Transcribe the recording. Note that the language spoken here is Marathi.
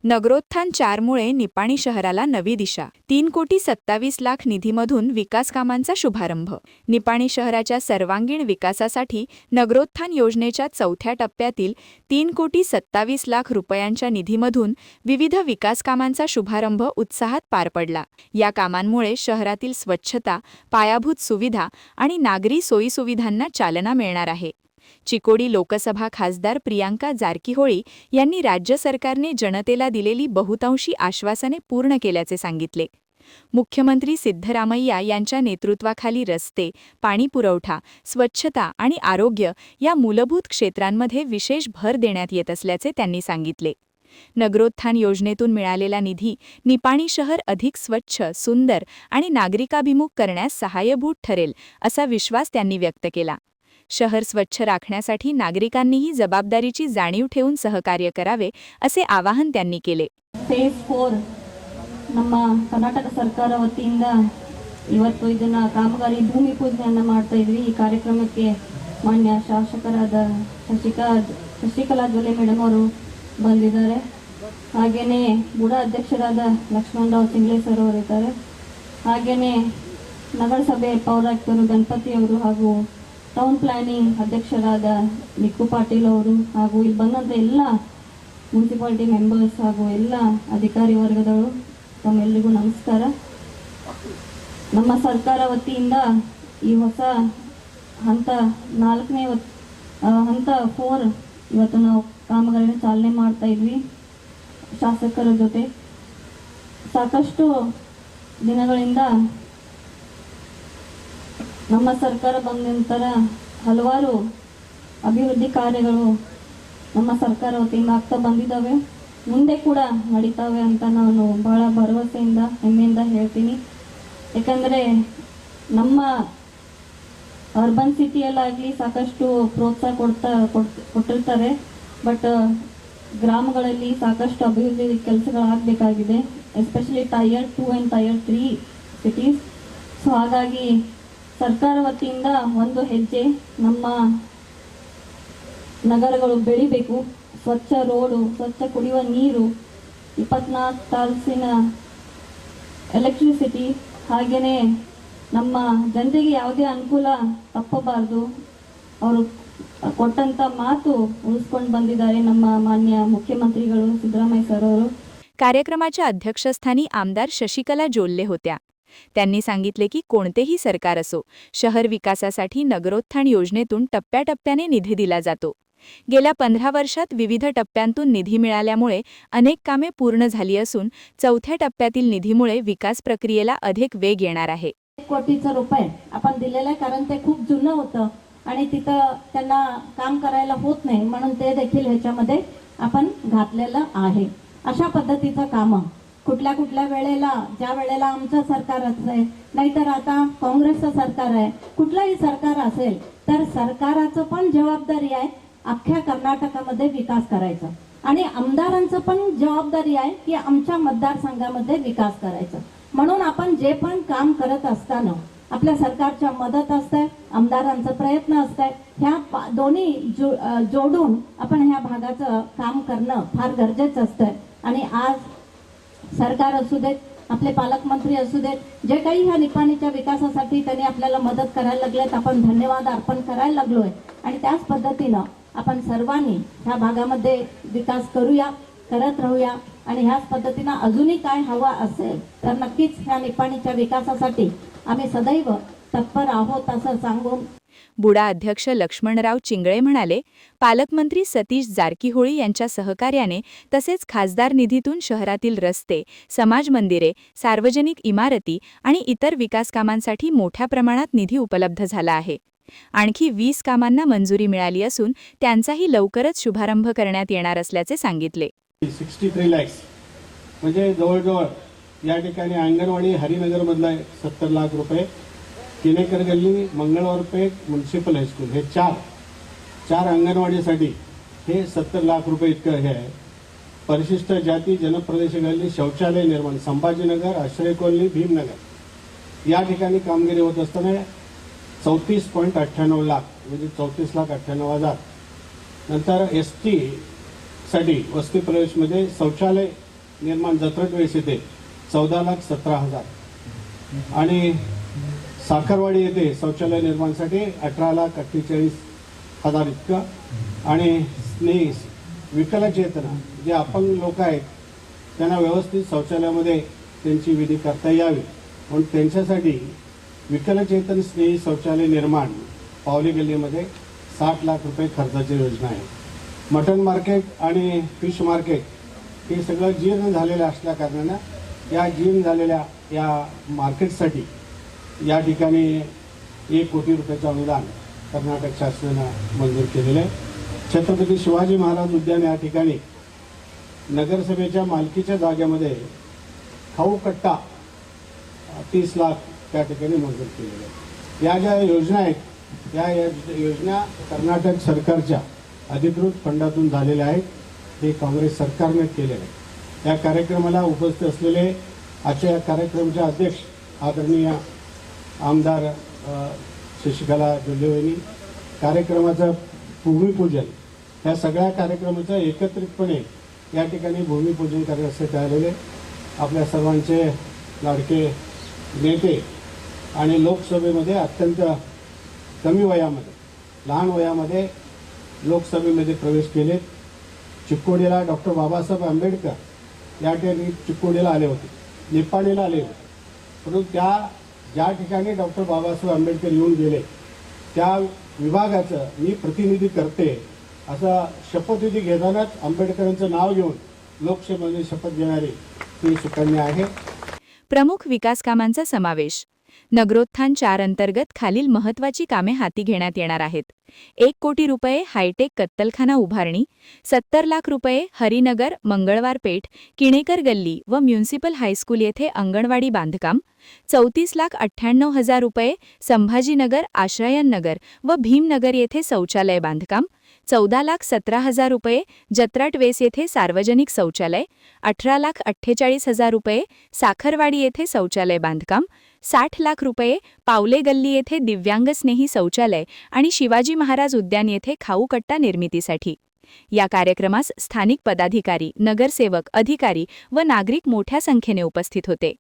नगरोत्थान 4 मुळे निपाणी शहराला नवी दिशा. 3,27,00,000 निधीमधून विकास कामांचा शुभारंभ. निपाणी शहराच्या सर्वांगीण विकासासाठी नगरोत्थान योजनेच्या चौथ्या टप्प्यातील 3,27,00,000 रुपयांच्या निधीमधून विविध विकास कामांचा शुभारंभ उत्साहात पार पडला. या कामांमुळे शहरातील स्वच्छता, पायाभूत सुविधा आणि नागरी सोयीसुविधांना चालना मिळणार आहे. चिकोडी लोकसभा खासदार प्रियांका जारकीहोळी यांनी राज्य सरकारने जनतेला दिलेली बहुतांशी आश्वासने पूर्ण केल्याचे सांगितले. मुख्यमंत्री सिद्धरामय्या यांच्या नेतृत्वाखाली रस्ते, पाणी पुरवठा, स्वच्छता आणि आरोग्य या मूलभूत क्षेत्रांमध्ये विशेष भर देण्यात येत असल्याचे त्यांनी सांगितले. नगरोत्थान योजनेतून मिळालेला निधी निपाणी शहर अधिक स्वच्छ, सुंदर आणि नागरिकाभिमुख करण्यास सहाय्यभूत ठरेल, असा विश्वास त्यांनी व्यक्त केला. शहर स्वच्छ राखण्यासाठी नागरिकांनीही जबाबदारीची जाणीव ठेवून सहकार्य करावे, असे आवाहन त्यांनी केले. ಫೇಸ್ 4 ನಮ್ಮ ಕರ್ನಾಟಕ ಸರ್ಕಾರ ವತಿಯಿಂದ ಇವತ್ತು ಇದನ್ನ ಕಾಮಗಾರಿ ಭೂಮಿ ಪೂಜೆಯನ್ನು ಮಾಡ್ತಾ ಇದ್ವಿ. ಈ ಕಾರ್ಯಕ್ರಮಕ್ಕೆ ಮಾನ್ಯ ಶಾಸಕರಾದ ಶಶಿಕಲಾ ಜೊಲ್ಲೆ ಮೇಡಮ್ ಅವರು ಬಂದಿದ್ದಾರೆ. ಹಾಗೇನೇ ಬುಡಾ ಅಧ್ಯಕ್ಷರಾದ ಲಕ್ಷ್ಮಣರಾವ್ ಚಿಂಗ್ಳೆ ಸರ್ ಅವರು ಇದ್ದಾರೆ. ಹಾಗೇನೇ ನಗರಸಭೆ ಪೌರಾಯುಕ್ತರು ಗಣಪತಿ ಅವರು ಹಾಗೂ ಟೌನ್ ಪ್ಲಾನಿಂಗ್ ಅಧ್ಯಕ್ಷರಾದ ನಿಕ್ಕು ಪಾಟೀಲ್ ಅವರು ಹಾಗೂ ಇಲ್ಲಿ ಬಂದಂಥ ಎಲ್ಲ ಮುನ್ಸಿಪಾಲಿಟಿ ಮೆಂಬರ್ಸ್ ಹಾಗೂ ಎಲ್ಲ ಅಧಿಕಾರಿ ವರ್ಗದವರು ತಮ್ಮೆಲ್ಲರಿಗೂ ನಮಸ್ಕಾರ. ನಮ್ಮ ಸರ್ಕಾರ ವತಿಯಿಂದ ಈ ಹೊಸ ಹಂತ 4 ಇವತ್ತು ನಾವು ಕಾಮಗಾರಿನ ಚಾಲನೆ ಮಾಡ್ತಾ ಇದ್ವಿ ಶಾಸಕರ ಜೊತೆ. ಸಾಕಷ್ಟು ದಿನಗಳಿಂದ ನಮ್ಮ ಸರ್ಕಾರ ಬಂದ ನಂತರ ಹಲವಾರು ಅಭಿವೃದ್ಧಿ ಕಾರ್ಯಗಳು ನಮ್ಮ ಸರ್ಕಾರ ವತಿಯಿಂದ ಆಗ್ತಾ ಬಂದಿದ್ದಾವೆ, ಮುಂದೆ ಕೂಡ ನಡೀತಾವೆ ಅಂತ ನಾನು ಬಹಳ ಭರವಸೆಯಿಂದ ಹೆಮ್ಮೆಯಿಂದ ಹೇಳ್ತೀನಿ. ಯಾಕಂದರೆ ನಮ್ಮ ಅರ್ಬನ್ ಸಿಟಿಯಲ್ಲಾಗಲಿ ಸಾಕಷ್ಟು ಪ್ರೋತ್ಸಾಹ ಕೊಟ್ಟಿರ್ತಾರೆ, ಬಟ್ ಗ್ರಾಮಗಳಲ್ಲಿ ಸಾಕಷ್ಟು ಅಭಿವೃದ್ಧಿ ಕೆಲಸಗಳಾಗಬೇಕಾಗಿದೆ, especially tier 2 and tier 3 cities. So ಹಾಗಾಗಿ ಸರ್ಕಾರ ವತಿಯಿಂದ ಒಂದು ಹೆಜ್ಜೆ ನಮ್ಮ ನಗರಗಳು ಬೆಳಿಬೇಕು. ಸ್ವಚ್ಛ ರೋಡು, ಸ್ವಚ್ಛ ಕುಡಿಯುವ ನೀರು, 24 ತಾಸಿನ ಎಲೆಕ್ಟ್ರಿಸಿಟಿ, ಹಾಗೆಯೇ ನಮ್ಮ ಜನತೆಗೆ ಯಾವುದೇ ಅನುಕೂಲ ತಪ್ಪಬಾರದು. ಅವರು ಕೊಟ್ಟಂತ ಮಾತು ಉಳಿಸ್ಕೊಂಡು ಬಂದಿದ್ದಾರೆ ನಮ್ಮ ಮಾನ್ಯ ಮುಖ್ಯಮಂತ್ರಿಗಳು ಸಿದ್ದರಾಮಯ್ಯ ಸರ್ ಅವರು. कार्यक्रमाच्या अध्यक्षस्थानी आमदार शशिकला जोल्ले होत्या. त्यांनी सांगितले की कोणतेही सरकार असो, शहर विकासासाठी नगरोत्थान योजनेतून टप्प्याटप्प्याने निधी दिला जातो. गेल्या 15 वर्षात विविध टप्प्यांतून निधी मिळाल्यामुळे अनेक कामे पूर्ण झाली असून चौथ्या टप्प्यातील निधीमुळे विकास प्रक्रियेला अधिक वेग येणार आहे. 1 कोटीचा रुपये आपण दिलेला, कारण ते खूप जुनं होतं आणि तिथं त्यांना काम करायला होत नाही, म्हणून ते देखील ह्याच्यामध्ये आपण घातलेलं आहे. अशा पद्धतीचं काम कुठल्या कुठल्या वेळेला, ज्या वेळेला आमचं सरकार असेल, नाहीतर आता काँग्रेसचं सरकार आहे, कुठलंही सरकार असेल तर सरकाराचं पण जबाबदारी आहे अख्ख्या कर्नाटकामध्ये विकास करायचा आणि आमदारांचं पण जबाबदारी आहे की आमच्या मतदारसंघामध्ये विकास करायचा. म्हणून आपण जे पण काम करत असताना आपल्या सरकारच्या मदत असते, आमदारांचा प्रयत्न असते, ह्या दोन्ही जोडून आपण ह्या भागाचं काम करणं फार गरजेचं असतं. आणि आज सरकार असू देत, आपले पालकमंत्री असू देत, जे काही ह्या निपाणीच्या विकासासाठी त्यांनी आपल्याला मदत करायला लागलेत, आपण धन्यवाद अर्पण करायला लागलोय. आणि त्याच पद्धतीनं आपण सर्वांनी ह्या भागामध्ये विकास करूया, करत राहूया. आणि ह्याच पद्धतीनं अजूनही काय हवा असेल तर नक्कीच ह्या निपाणीच्या विकासासाठी आम्ही सदैव तत्पर आहोत असं सांगून बुडा अध्यक्ष लक्ष्मणराव चिंगळे म्हणाले, पालकमंत्री सतीश जारकीहोळी यांच्या सहकार्याने तसेच खासदार निधीतून शहरातील रस्ते, समाज मंदिरे, सार्वजनिक इमारती आणि इतर विकास कामांसाठी मोठ्या प्रमाणात निधी उपलब्ध झाला आहे. आणखी 20 कामांना मंजुरी मिळाली असून त्यांचाही लवकरच शुभारंभ करण्यात येणार असल्याचे सांगितले. 63 लाख म्हणजे जवळजवळ या ठिकाणी अंगणवाडी हरिनगर मधला 70 लाख रुपये, किनेकर गल्ली, मंगळवार पेठ, म्युन्सिपल हायस्कूल हे चार अंगणवाडीसाठी हे 70 लाख रुपये इतकं हे आहे. परिशिष्ट जाती जनप्रदेश गल्ली शौचालय निर्माण संभाजीनगर, आश्रय कॉलनी, भीमनगर या ठिकाणी कामगिरी होत असताना 34.98 लाख म्हणजे 34,98,000. नंतर ST साठी वस्ती प्रदेशमध्ये शौचालय निर्माण जत्रट वेस येथे 14,17,000 आणि साखरवाडी येथे शौचालय निर्माणासाठी 18,48,000 इतकं आणि स्नेही विकलचेतना जे अपंग लोक आहेत त्यांना व्यवस्थित शौचालयामध्ये त्यांची विधी करता यावी म्हणून त्यांच्यासाठी विकलचेतन स्नेही शौचालय निर्माण पावली गल्लीमध्ये 60 लाख रुपये खर्चाची योजना आहे. मटन मार्केट आणि फिश मार्केट हे सगळं जीर्ण झालेलं असल्या कारणानं या जीर्ण झालेल्या या मार्केटसाठी या ठिकाणी 1 कोटी रुपयाचं अनुदान कर्नाटक शासनानं मंजूर केलेलं आहे. छत्रपती शिवाजी महाराज उद्यान या ठिकाणी नगरसभेच्या मालकीच्या जागेमध्ये खाऊ कट्टा 30 लाख त्या ठिकाणी मंजूर केलेले आहे. या ज्या योजना आहेत या योजना कर्नाटक सरकारच्या अधिकृत फंडातून झालेल्या आहेत. हे काँग्रेस सरकारने केलेलं आहे. या कार्यक्रमाला उपस्थित असलेले आजच्या या कार्यक्रमाचे अध्यक्ष आदरणीय आमदार शशिकला जोल्लेवहिनी, कार्यक्रमाचं भूमिपूजन या सगळ्या कार्यक्रमाचं एकत्रितपणे या ठिकाणी भूमिपूजन करण्यासाठी आलेले आपल्या सर्वांचे लाडके नेते आणि लोकसभेमध्ये अत्यंत कमी वयामध्ये लहान वयामध्ये लोकसभेमध्ये प्रवेश केले. चिक्कोडीला डॉक्टर बाबासाहेब आंबेडकर या ठिकाणी चिक्कोडीला आले होते, निपाणीला आले होते, परंतु ज्या ठिकाणी डॉक्टर बाबासाहेब आंबेडकर येऊन गेले त्या विभागाचं मी प्रतिनिधी करते असा शपथविधी घेतानाच आंबेडकरांचं नाव घेऊन लोकसभेमध्ये शपथ घेणारी ही सुकन्या आहे. प्रमुख विकास कामांचा समावेश. नगरोत्थान 4 अंतर्गत खालील महत्त्वाची कामे हाती घेण्यात येणार आहेत. 1 कोटी रुपये हायटेक कत्तलखाना उभारणी, 70 लाख रुपये हरिनगर, मंगळवार पेठ, किणेकर गल्ली व म्युनिसिपल हायस्कूल येथे अंगणवाडी बांधकाम, 34,98,000 रुपये संभाजीनगर, आश्रयन नगर व भीमनगर येथे शौचालय बांधकाम, 14,17,000 रुपये जत्राट वेस येथे सार्वजनिक शौचालय, 18,48,000 रुपये साखरवाडी येथे शौचालय बांधकाम, 60 लाख रुपये पावले गल्ली येथे दिव्यांगस्नेही शौचालय आणि शिवाजी महाराज उद्यान येथे खाऊ कट्टा निर्मितीसाठी. या कार्यक्रमास स्थानिक पदाधिकारी, नगरसेवक, अधिकारी व नागरिक मोठ्या संख्येने उपस्थित होते.